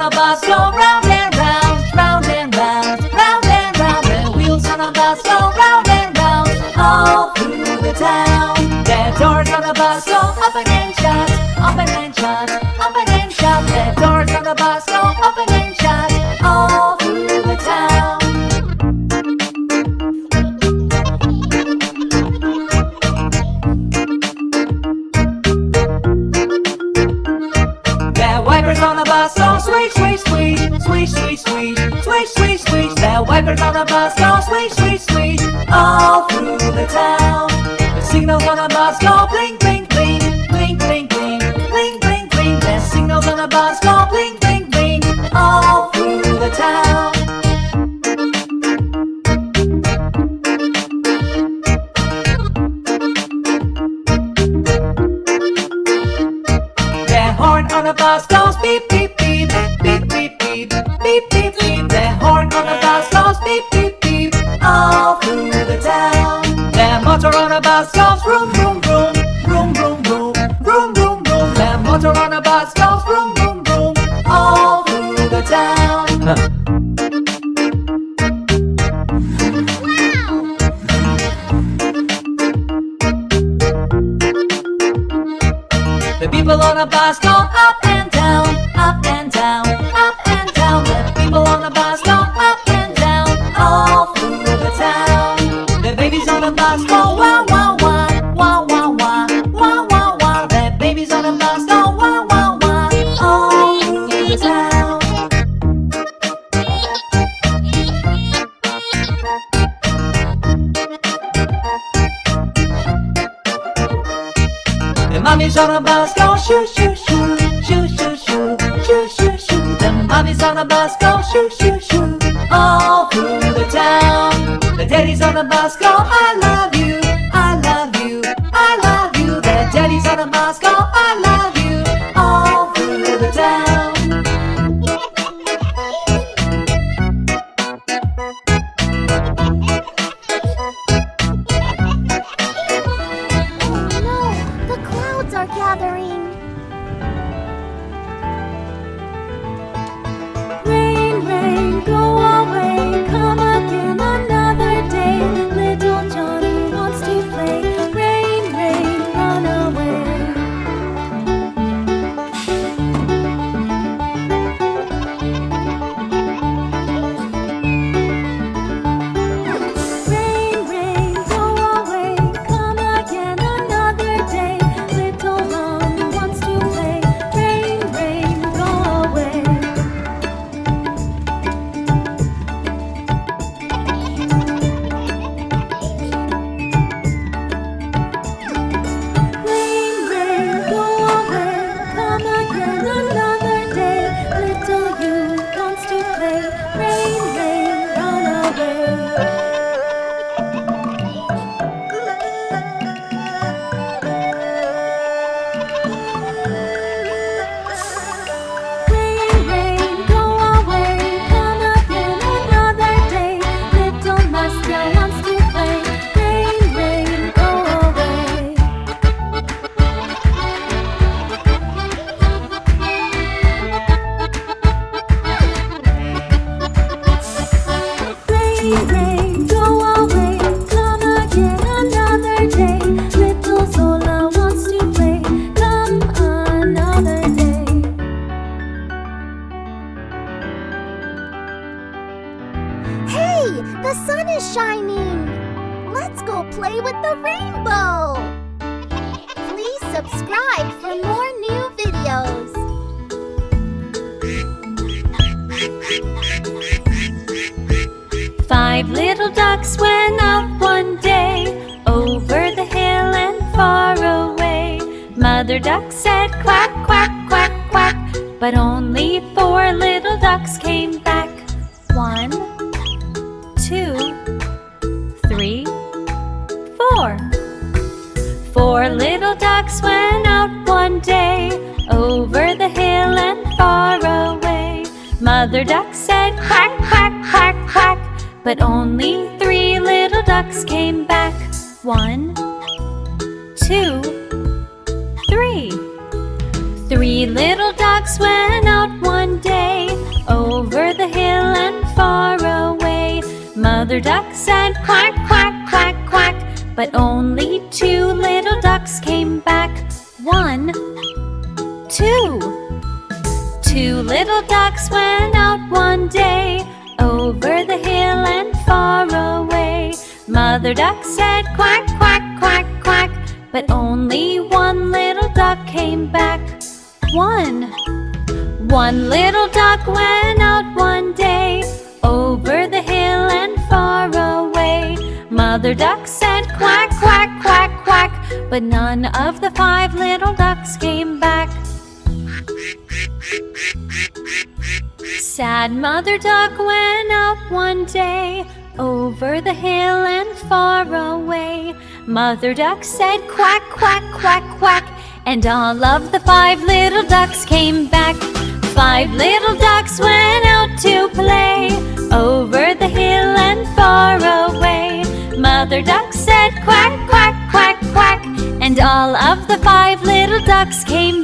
on a bus go round and round, round and round, round and round. The wheels on a bus go round and round, all through the town. The doors on the bus go open and shut, open and shut, open and shut. The doors on the bus go open and shut, all through the town. The wipers on the bus go swish, swish, swish, swish, swish, swish, swish, swish, swish. The wipers on the bus go swish, swish, swish, all through the town. The signals on the bus go blink, blink, blink, blink, blink, blink, blink, blink, blink. The signals on the bus go blink, blink, blink, all through the town. The horn on the bus goes beep, beep, beep, beep, beep, beep, beep, beep, beep. The horn on the bus goes beep, beep, beep, all through the town. The motor on the bus goes vroom, vroom, vroom, vroom, vroom, vroom, vroom, vroom, vroom. The motor on the bus goes vroom, vroom, vroom, all through the town. The people on the bus go up and down, up and down, up and down. The people on the bus go up and down, all through the town. The babies on the bus go wah, wah, wah, wah, wah, wah, wah, wah, wah. The babies on the bus go wah, wah, wah, all through the town. The mummies on the bus go shoo, shoo, shoo, shoo, shoo, shoo, shoo, shoo, shoo. The mummies on the bus go shoo, shoo, shoo, all through the town. The daddies on the bus go I love you, I love you, I love you. The daddies on the bus go I love you, all through the town. Are gathering. Rain, rain, go away, come again another day. Little Johnny wants to play. Rain, rain, run away. Rain, rain, go away, come again another day. Little Ron wants to play. Rain, rain, go away. Rain, rain, go away, come again another day. Little you wants to play. Rain, rain, run away. Rain, rain, go away, come again another day. Little Marcia wants to play. Rain, rain, go away. Rain, rain, go away, come again another day. Little Zola wants to play. Come another day. Hey, the sun is shining. Let's go play with the rainbow. Please subscribe for more new videos. 5 little ducks went out one day, over the hill and far away. Mother duck said quack, quack, quack, quack, but only 4 little ducks came back. 1, 2, 3, 4. 4 little ducks went out one day, over the hill and far away. Mother duck said quack, quack, quack, quack, but only 3 little ducks came back. 1, 2, 3. 3 little ducks went out one day, over the hill and far away. Mother duck said quack, quack, quack, quack, but only 2 little ducks came back. 1, 2. 2 little ducks went out one day, over the hill and far away. Mother duck said quack, quack, quack, quack, but only 1 little duck came back. 1 little duck went out one day, over the hill and far away. Mother duck said quack, quack, quack, quack, but none of the 5 little ducks came back. Sad Mother duck went out one day, over the hill and far away. Mother duck said quack, quack, quack, quack, and all of the 5 little ducks came back. 5 little ducks went out to play, over the hill and far away. Mother duck said quack, quack, quack, quack, and all of the 5 little ducks came